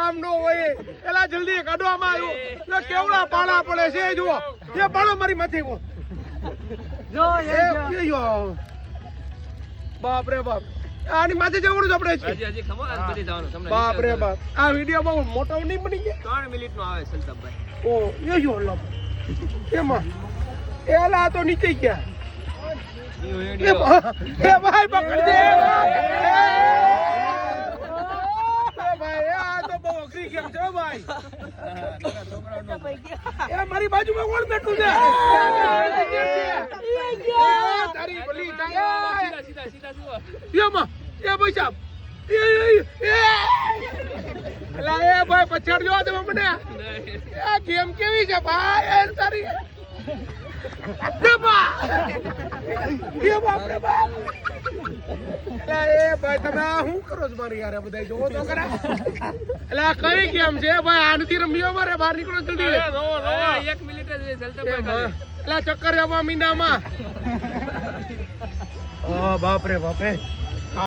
આમ નો હોય એલા જલ્દી કાઢવામાં આવ્યો કેવડા પાણા પડે છે જુઓ એ પાણો મારી માથે કો જો બાપ રે બાપ આની માથે જવાનું આપણે હજી ખમો આજ બધી જવાનું તમને બાપ રે બાપ આ વિડિયો બહુ મોટો નહીં બની ગયો 3 મિનિટ નો આવે સલતાભાઈ ઓ યો લો એમાં એલા તો નીચે ગયા એ ભાઈ પકડ દે ભાઈ આ તો બહુ અઘરી કેમ છે ભાઈ એ મારી બાજુમાં કોણ બેઠું છે તારી ભલી સીધા એમાં એ ભાઈ સાહેબ એલા એ ભાઈ પછાડ જો તમે મને આ ગેમ કેવી છે ભાઈ તારી એ ભાઈ તમે શું કરો છો મારી યાર બધા જોવો તો ખરા એટલે આ કઈ ગેમ છે ભાઈ આનથી રમ્યો મારે બહાર નીકળો જલ્દી 1 મિનિટ જ સલતાભાઈ એટલે ચક્કર આવવા મીંડામાં ઓ બાપ રે બાપ રે